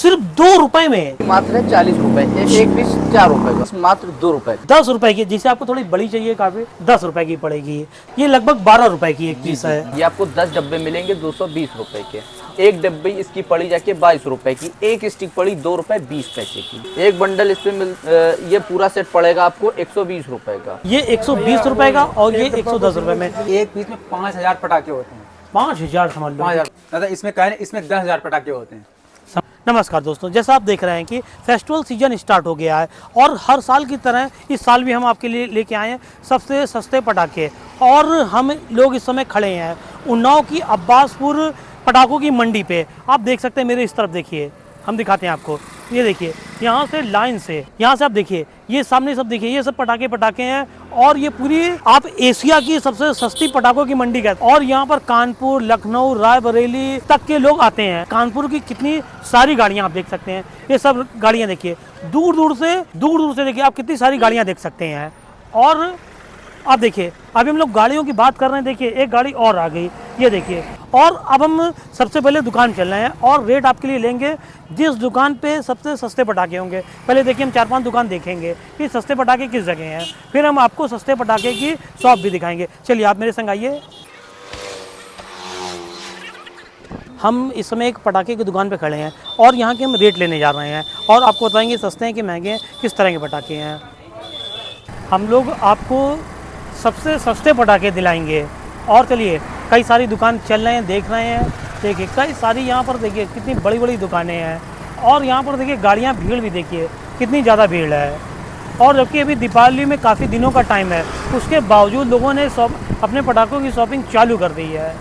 सिर्फ 2 रुपए में, मात्र 40 रुपए, एक पीस 4 रुपए का, मात्र 2 रुपए। 10 रुपए की, जिसे आपको थोड़ी बड़ी चाहिए काफी, 10 रुपए की पड़ेगी। ये लगभग 12 रुपए की एक पीस है। ये आपको 10 डब्बे मिलेंगे 220 रुपए के। एक डब्बे इसकी पड़ी जाके 22 रुपए की, एक स्टिक पड़ी 2 रुपए 20 पैसे की। एक बंडल इसमें ये पूरा सेट पड़ेगा आपको 120 रुपए का। ये 120 रुपए का और ये 110 रुपए में। एक पीस में 5000 पटाखे होते हैं। 5000 समझ लो। 5000 दादा, इसमें कहें इसमें 10,000 पटाखे होते हैं। नमस्कार दोस्तों, जैसा आप देख रहे हैं कि फेस्टिवल सीजन स्टार्ट हो गया है और हर साल की तरह इस साल भी हम आपके लिए लेके आए हैं सबसे सस्ते पटाखे। और हम लोग इस समय खड़े हैं उन्नाव की अब्बासपुर पटाखों की मंडी पे। आप देख सकते हैं, मेरे इस तरफ देखिए, हम दिखाते हैं आपको। ये देखिए, यहाँ से लाइन से, यहाँ से आप देखिए, ये सामने सब देखिए, ये सब पटाखे हैं। और ये पूरी आप एशिया की सबसे सस्ती पटाखों की मंडी का। और यहाँ पर कानपुर, लखनऊ, रायबरेली तक के लोग आते हैं। कानपुर की कितनी सारी गाड़ियाँ आप देख सकते हैं, ये सब गाड़ियाँ देखिए, दूर दूर से देखिए आप कितनी सारी गाड़ियाँ देख सकते हैं। और आप देखिए, अभी हम लोग गाड़ियों की बात कर रहे हैं, देखिए एक गाड़ी और आ गई, ये देखिए। और अब हम सबसे पहले दुकान चल रहे हैं और रेट आपके लिए लेंगे जिस दुकान पे सबसे सस्ते पटाखे होंगे। पहले देखिए, हम 4-5 दुकान देखेंगे कि सस्ते पटाखे किस जगह हैं, फिर हम आपको सस्ते पटाखे की शॉप भी दिखाएंगे। चलिए आप मेरे संग आइए। हम इस समय एक पटाखे की दुकान पे खड़े हैं और यहाँ के हम रेट लेने जा रहे हैं और आपको बताएंगे सस्ते हैं कि महंगे हैं, किस तरह के पटाखे हैं। हम लोग आपको सबसे सस्ते पटाखे दिलाएंगे। और चलिए, कई सारी दुकान चल रहे हैं, देख रहे हैं, देखिए कई सारी यहाँ पर देखिए कितनी बड़ी बड़ी दुकानें हैं। और यहाँ पर देखिए गाड़ियाँ, भीड़ भी देखिए कितनी ज़्यादा भीड़ है। और जबकि अभी दीपावली में काफ़ी दिनों का टाइम है, उसके बावजूद लोगों ने अपने पटाखों की शॉपिंग चालू कर दी है।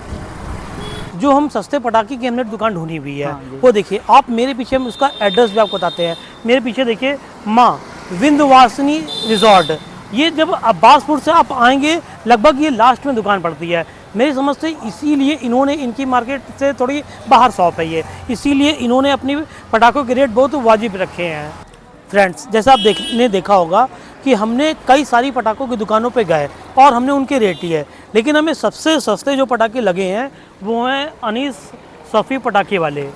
जो हम सस्ते पटाखे की हमने दुकान ढूंढी हुई है, वो देखिए आप मेरे पीछे, हम उसका एड्रेस भी आपको बताते हैं। मेरे पीछे देखिए, माँ विंध्यवासिनी रिजॉर्ट। ये जब अब्बासपुर से आप आएंगे, लगभग ये लास्ट में दुकान पड़ती है मेरी समझ से। इसीलिए इन्होंने, इनकी मार्केट से थोड़ी बाहर शॉप है ये, इसीलिए इन्होंने अपनी पटाखों के रेट बहुत वाजिब रखे हैं। फ्रेंड्स, जैसा आप देखा होगा कि हमने कई सारी पटाखों की दुकानों पे गए और हमने उनके रेट लिए, लेकिन हमें सबसे सस्ते जो पटाखे लगे हैं वो हैं अनीस सफ़ी पटाखे वाले।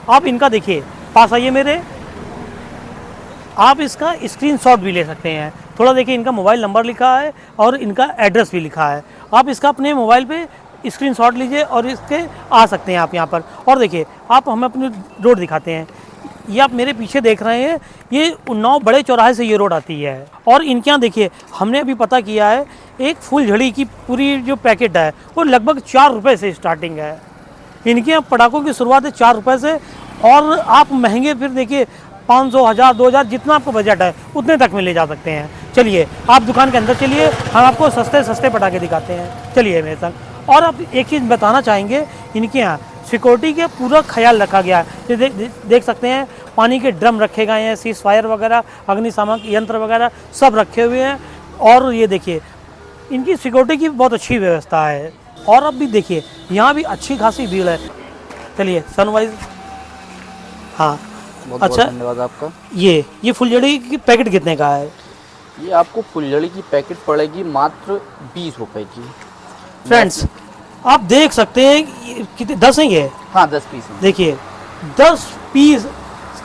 आप इनका देखिए, पास आइए मेरे, आप इसका स्क्रीनशॉट भी ले सकते हैं। थोड़ा देखिए, इनका मोबाइल नंबर लिखा है और इनका एड्रेस भी लिखा है। आप इसका अपने मोबाइल पे स्क्रीनशॉट लीजिए और इसके आ सकते हैं आप यहाँ पर। और देखिए, आप हमें अपनी रोड दिखाते हैं। ये आप मेरे पीछे देख रहे हैं, ये उन्नाव बड़े चौराहे से ये रोड आती है। और इनके यहाँ देखिए, हमने अभी पता किया है, एक फुलझड़ी की पूरी जो पैकेट है वो लगभग 4 रुपये से स्टार्टिंग है। इनके यहाँ पटाखों की शुरुआत है 4 रुपये से। और आप महंगे फिर देखिए 500, 1000, 2000, जितना आपको बजट है उतने तक में ले जा सकते हैं। चलिए आप दुकान के अंदर चलिए, हम आपको सस्ते सस्ते पटाखे दिखाते हैं। चलिए मेरे साथ। और आप एक चीज़ बताना चाहेंगे, इनके यहाँ सिक्योरिटी का पूरा ख्याल रखा गया है। देख सकते हैं, पानी के ड्रम रखे गए हैं, सीज फायर वगैरह, अग्निशामक यंत्र वगैरह सब रखे हुए हैं। और ये देखिए, इनकी सिक्योरिटी की बहुत अच्छी व्यवस्था है। और अब भी देखिए, यहाँ भी अच्छी खासी भीड़ है। चलिए सनवाइज, हाँ अच्छा, धन्यवाद आपका। ये फुलझड़ी की पैकेट कितने का है? ये आपको फुलझड़ी की पैकेट पड़ेगी मात्र 20 रुपए की। फ्रेंड्स, आप देख सकते हैं कितने, 10 हैं ये? हाँ, 10 पीस हैं। देखिए 10 पीस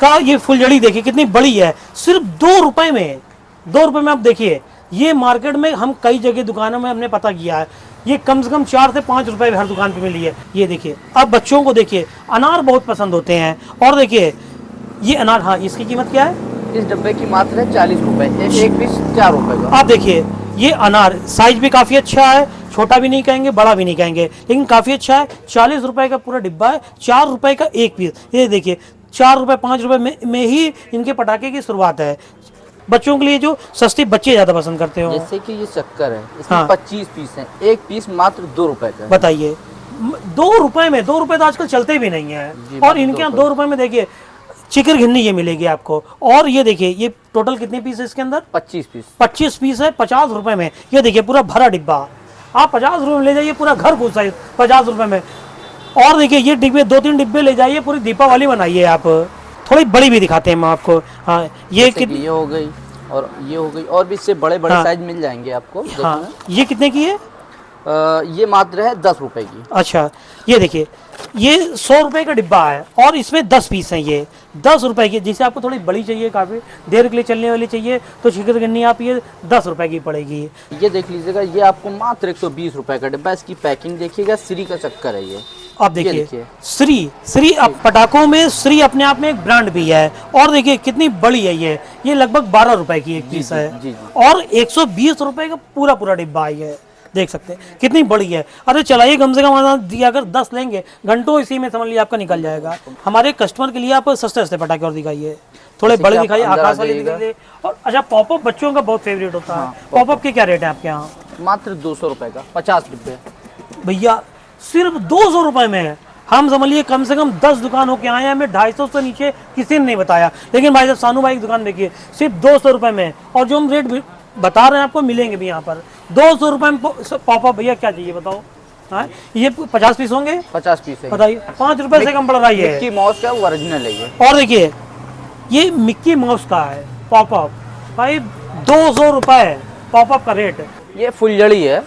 का ये फुलझड़ी देखिए कितनी बड़ी है, सिर्फ 2 रुपए में। 2 रुपए में आप देखिए, ये मार्केट में हम कई जगह दुकानों में हमने पता किया है, ये कम से कम 4 से 5 रुपए हर दुकान पे मिली है। ये देखिए, अब बच्चों को देखिए, अनार बहुत पसंद होते हैं। और देखिए ये अनार, हाँ, इसकी कीमत क्या है? इस डब्बे की मात्र है 40 रुपए, एक पीस 4 रुपए का। आप देखिए, ये अनार साइज भी काफ़ी अच्छा है, छोटा भी नहीं कहेंगे, बड़ा भी नहीं कहेंगे, लेकिन काफ़ी अच्छा है। 40 रुपए का पूरा डिब्बा है, 4 रुपए का एक पीस। ये देखिए, 4 रुपए 5 रुपए में ही इनके पटाखे की शुरुआत है। बच्चों के लिए जो सस्ती बच्चे ज़्यादा पसंद करते हो, जैसे कि ये शक्कर है, इसमें हाँ। 25 पीस हैं, एक पीस मात्र 2 रुपए का। बताइए, 2 रुपए में, 2 रुपए तो आजकल चलते भी नहीं है। और इनके यहाँ 2 रुपए में देखिए चिकर घिन्नी ये मिलेगी आपको। और ये देखिए, ये टोटल कितने पीस है इसके अंदर? 25 पीस। 25 पीस है 50 रुपए में। ये देखिए पूरा भरा डिब्बा, आप 50 रुपए में ले जाइए, पूरा घर घुस जाइए 50 रुपए में। और देखिए, ये डिब्बे 2-3 डिब्बे ले जाइए, पूरी दीपावली बनाइए आप। थोड़ी बड़ी भी दिखाते हैं हम आपको। हाँ, ये ये हो गई और ये हो गई, और भी इससे बड़े बड़े साइज मिल जाएंगे आपको। हाँ, ये कितने की है? ये मात्र है 10 रुपए की। अच्छा, ये देखिए ये 100 रुपए का डिब्बा है और इसमें 10 पीस हैं। ये 10 रुपए की, जैसे आपको थोड़ी बड़ी चाहिए, काफ़ी देर के लिए चलने वाली चाहिए, तो शिकर गन्नी आप ये 10 रुपए की पड़ेगी। ये देख लीजिएगा, ये आपको मात्र 120 रुपए का डिब्बा। इसकी पैकिंग देखिएगा, श्री का चक्कर है ये। आप देखिए श्री अब पटाखों में श्री अपने आप में एक ब्रांड भी है। और देखिए कितनी बड़ी है ये लगभग 12 रुपए की एक पीस है। जी। और 120 रुपए का पूरा डिब्बा है ये, देख सकते हैं कितनी बड़ी है। अरे चलाइए, कम से कम दिया अगर 10 लेंगे, घंटों इसी में समझ लिए आपका निकल जाएगा। हमारे कस्टमर के लिए आप सस्ते पटाखे और दिखाइए, थोड़े बड़े दिखाइए, आकाश वाले दिखाइए। और अच्छा, पॉपअप बच्चों का बहुत फेवरेट होता है। पॉपअप के क्या रेट है आपके यहाँ? मात्र 200 रुपए का 50 डिब्बे। भैया सिर्फ 200 रुपए में है। हम समझिए कम से कम 10 दुकान होके आए हैं, हमें 250 से नीचे किसी ने नहीं बताया। लेकिन भाई साहब, सानू भाई की दुकान देखिए, सिर्फ 200 रुपए में। और जो हम रेट बता रहे हैं आपको मिलेंगे भी यहाँ पर 200 रुपए में पॉपअप। भैया क्या चाहिए बताओ? हाँ, ये 50 पीस होंगे? 50 पीस है। बताइए, 5 रुपए से कम पड़ रहा है ये। मिक्की माउस का ओरिजिनल है ये। और देखिए ये मिक्की माउस का है पॉपअप, भाई 200 रुपए पॉपअप का रेट। ये फुलझड़ी है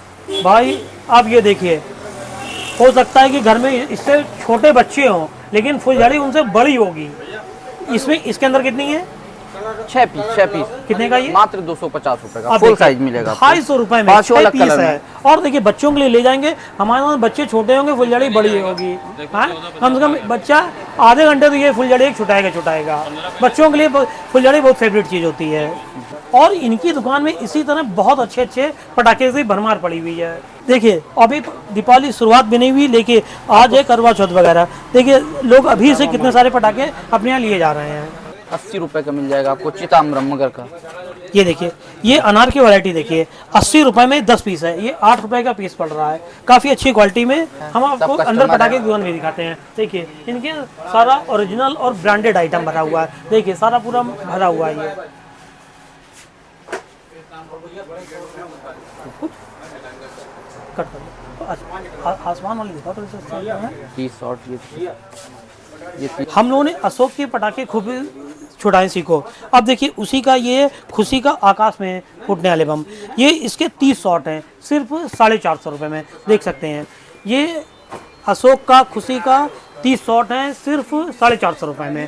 भाई आप ये देखिए, हो सकता है कि घर में इससे छोटे बच्चे हों, लेकिन फुलझड़ी उनसे बड़ी होगी। इसमें इसके अंदर कितनी है? 6 पीस। कितने का ये? मात्र 250 रुपए का फुल साइज मिलेगा। 250 रुपए में 6 पीस है। और देखिए बच्चों के लिए ले जाएंगे, हमारे वहाँ बच्चे छोटे होंगे, फुलझड़ी बड़ी होगी। कम से कम बच्चा आधे घंटे तो ये फुलझड़ी एक छुटाएगा। बच्चों के लिए फुलझड़ी बहुत फेवरेट चीज़ होती है। और इनकी दुकान में इसी तरह बहुत अच्छे पटाखे से भरमार पड़ी हुई है। देखिए अभी दीपावली शुरुआत भी नहीं हुई, लेकिन आज है करवा चौथ वगैरह। देखिए लोग अभी से कितने सारे पटाखे अपने यहाँ लिए जा रहे हैं। 80 रुपए का मिल जाएगा आपको चिताम्बरम मगर का। ये देखिए, ये अनार की वैरायटी देखिए, 80 रुपए में 10 पीस है। ये 8 रुपए का पीस पड़ रहा है, काफी अच्छी क्वालिटी में। हम आपको अंदर पटाखे की दुकान भी दिखाते हैं। देखिए इनके सारा ओरिजिनल और ब्रांडेड आइटम भरा हुआ है। देखिए सारा पूरा भरा हुआ है ये। कट कर आसमान वाली दिखा तो हम लोगों ने अशोक के पटाखे खूब छुड़ाएं सीखो। अब देखिए उसी का ये खुशी का आकाश में फूटने वाले बम, ये इसके 30 शॉट हैं सिर्फ 450 रुपये में, देख सकते हैं। ये अशोक का खुशी का 30 शॉट हैं सिर्फ 450 रुपये में।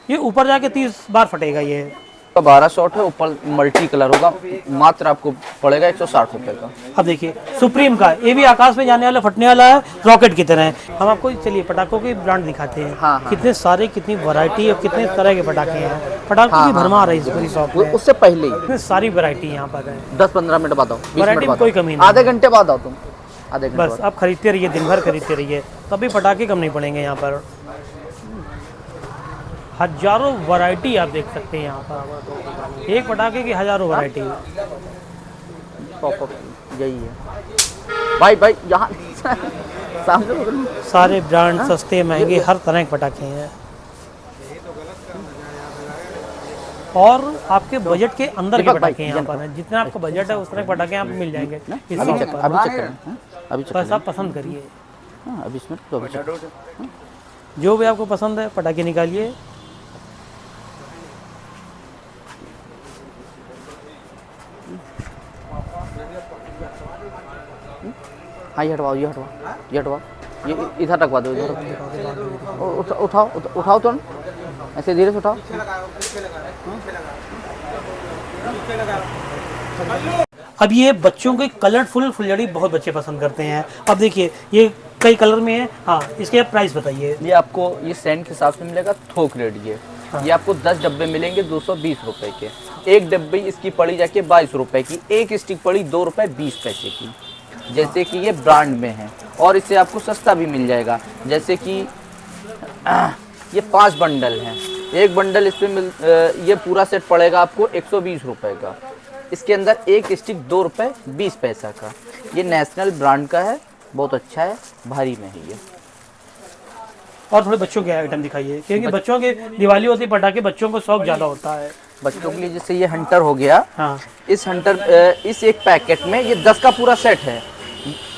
ये ऊपर जाके 30 बार फटेगा। ये 12 शॉट है, ऊपर मल्टी कलर होगा, मात्र आपको पड़ेगा 160 रुपए का। अब देखिए सुप्रीम का, ये भी आकाश में जाने वाला फटने वाला है, रॉकेट की तरह है। हम आपको चलिए पटाखों की ब्रांड दिखाते हैं। हाँ। कितने सारे, कितनी वैरायटी और कितने तरह के पटाखे हैं। पटाखों की भरमार है इस पूरी शॉप में। उससे पहले ही इतनी सारी वैरायटी यहाँ पर है। 10-15 मिनट बाद आओ, 20 मिनट वैरायटी में बाद कोई कमी नहीं। आधे घंटे बाद आओ तुम, आधे घंटे बस आप खरीदते रहिए, दिन भर खरीदते रहिए, तभी पटाखे कम नहीं पड़ेंगे। यहाँ पर हजारों वैरायटी आप देख सकते हैं। यहाँ पर एक पटाखे की हजारों वैरायटी। यही है भाई यहाँ सामने सारे ब्रांड सस्ते महंगे हर तरह के पटाखे हैं और आपके बजट के अंदर के पटाखे यहाँ पर हैं। जितना आपका बजट है उस तरह के पटाखे यहाँ पे मिल जाएंगे इस शॉप पर। बस आप पसंद करिए, अभी इसमें जो भी आपको पसंद है पटाखे निकालिए। हाँ ये हटवाओ, ये इधर रखवा दो, इधर उठाओ तो ऐसे धीरे से उठाओ। अब ये बच्चों के कलरफुल फुलझड़ी बहुत बच्चे पसंद करते हैं। अब देखिए ये कई कलर में है। हाँ, इसके प्राइस बताइए। ये आपको ये सेंट के हिसाब से मिलेगा, थोक रेट ये। हाँ। ये आपको 10 डब्बे मिलेंगे 220 रुपए के। एक डब्बे इसकी पड़ी जाके 22 रुपए की, एक स्टिक पड़ी 2 रुपए 20 पैसे की। जैसे कि ये ब्रांड में है और इससे आपको सस्ता भी मिल जाएगा। जैसे कि ये 5 बंडल हैं, एक बंडल इसमें ये पूरा सेट पड़ेगा आपको 120 रुपए का। इसके अंदर एक स्टिक 2 रुपए 20 पैसा का। ये नेशनल ब्रांड का है, बहुत अच्छा है, भारी में है ये। और थोड़े बच्चों के आइटम दिखाइए, क्योंकि बच्चों के दिवाली होती है, पटाखे बच्चों को शौक ज़्यादा होता है। बच्चों के लिए जैसे ये हंटर हो गया। हाँ। इस इस एक पैकेट में ये 10 का पूरा सेट है।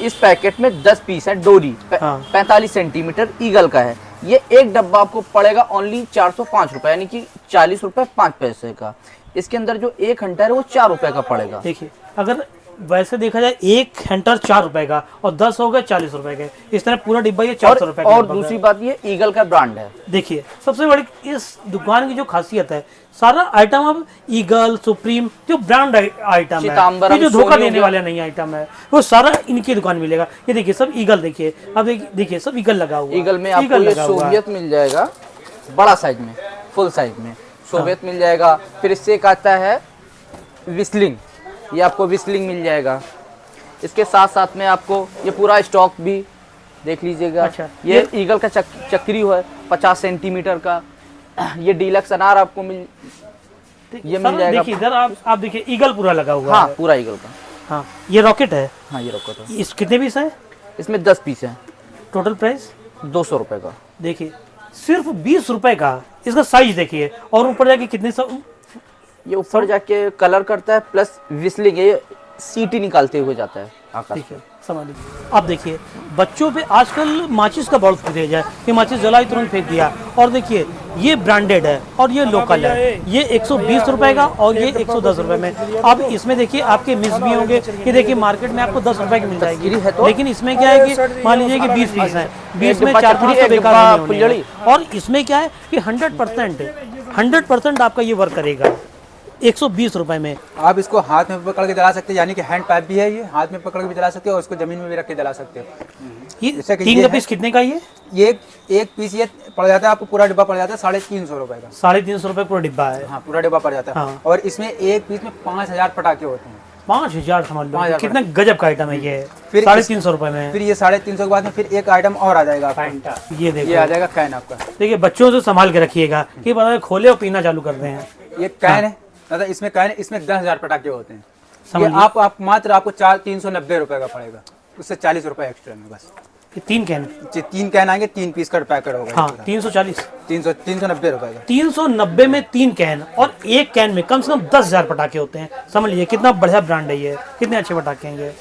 इस पैकेट में 10 पीस है डोरी। 45 सेंटीमीटर ईगल का है। ये एक डब्बा आपको पड़ेगा ओनली 405 रुपए, यानी कि 40 रुपए 5 पैसे का। इसके अंदर जो एक हंटर है वो 4 रुपए का पड़ेगा। देखिए अगर वैसे देखा जाए एक हैंटर 4 रुपए का और 10 हो गए 40 रुपए के, इस तरह पूरा डिब्बा ये 400 रुपए का। और दूसरी बात ये ईगल का ब्रांड है। देखिए सबसे बड़ी इस दुकान की जो खासियत है, सारा आइटम अब ईगल, सुप्रीम जो ब्रांड आइटम है, पीताम्बरम, ये जो धोखा सोनी हो देने गया। वाला नहीं आइटम है, वो सारा इनकी दुकान मिलेगा। ये देखिए सब ईगल, देखिए अब देखिए सब ईगल लगा हुआ है। ईगल में आपको ये लगा हुआ है। सोवियत मिल जाएगा बड़ा साइज में, फुल साइज में सोवियत मिल जाएगा। फिर इससे एक आता है विस्लिंग, ये आपको विस्लिंग मिल जाएगा। इसके साथ साथ में आपको ये पूरा स्टॉक भी देख लीजिएगा। अच्छा, ये ईगल का चक्री है 50 सेंटीमीटर का। ये डीलक्स अनार आपको ये मिल जाएगा। देखिए इधर आप देखिए ईगल पूरा लगा हुआ हाँ है। पूरा ईगल का। हाँ ये रॉकेट है। हाँ ये रखो तो इस कितने पीस है? इसमें 10 पीस है। टोटल प्राइस 200 रुपए का। देखिए सिर्फ 20 रुपए का। इसका साइज देखिए, और ऊपर जाके कितने ये ऊपर जाके कलर करता है प्लस विस्लिंग, ये सीटी निकालते हुए जाता है आकाश ठीक है, में। समझ लीजिए। अब देखिए बच्चों पे आजकल माचिस का बहुत क्रेज है कि माचिस जलाई तुरंत फेंक दिया। और देखिए ये ब्रांडेड है और ये लोकल है। ये 120 रुपए का और ये 110 रुपए में। अब इसमें देखिए आपके मिस भी होंगे कि देखिए मार्केट में आपको 10 रुपए की मिल जाएगी, है तो? लेकिन इसमें क्या है कि मान लीजिए कि 20 पीस है, 20 में डिब्बा 4-5 चक्री, तो एक बेकार डिब्बा होने हैं। फुलझड़ी। और इसमें क्या है कि 100% आपका ये वर्क करेगा 120 रुपए में। आप इसको हाथ में पकड़ के जला सकते हैं, यानी कि हैंड पाइप भी है, ये हाथ में पकड़ के भी जला सकते हो और इसको जमीन में भी रख के जला सकते हो। ये जैसे कि 3 ये का है। पीस कितने का ये? एक पीस ये पड़ जाता है आपको, पूरा डिब्बा पड़ जाता है 350 रुपए का। 350 रुपए पूरा डिब्बा है। हाँ पूरा डिब्बा पड़ जाता है। हाँ। और इसमें एक पीस में 5000 पटाखे होते हैं। 5000 समझ लो, 5000 कितना गजब का आइटम है ये। फिर 350 रुपए में। फिर ये 350 के बाद में फिर एक आइटम और आ जाएगा आपका। ये देखो, ये आ जाएगा कैन आपका। देखिए बच्चों से संभाल के रखिएगा कि पता है खोले और पीना चालू कर दें। ये कैन है दादा, इसमें कैन है, इसमें 10,000 पटाखे होते हैं। ये समझिए। आप मात्र आपको 390 रुपए का पड़ेगा, उससे 40 रुपए एक्स्ट्रा में बस। ये 3 कैन। 3 कैन आएंगे, 3 पीस का पैकेट होगा। हाँ 340, 390 रुपए का। 390 में 3 कैन, और एक कैन में कम से कम 10,000 पटाखे होते हैं। समझ लीजिए कितना बढ़िया ब्रांड है ये, कितने अच्छे पटाखे हैं ये।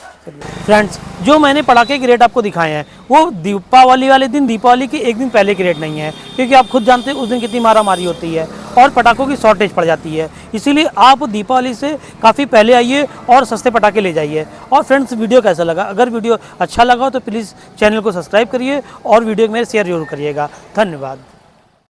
फ्रेंड्स जो मैंने पटाखे के रेट आपको दिखाए हैं वो दीपावली वाले दिन, दीपावली के एक दिन पहले के रेट नहीं है, क्योंकि आप खुद जानते हैं उस दिन कितनी मारामारी होती है और पटाखों की शॉर्टेज पड़ जाती है। इसीलिए आप दीपावली से काफ़ी पहले आइए और सस्ते पटाखे ले जाइए। और फ्रेंड्स वीडियो कैसा लगा? अगर वीडियो अच्छा लगा हो तो प्लीज़ चैनल को सब्सक्राइब करिए और वीडियो को मेरे शेयर जरूर करिएगा। धन्यवाद।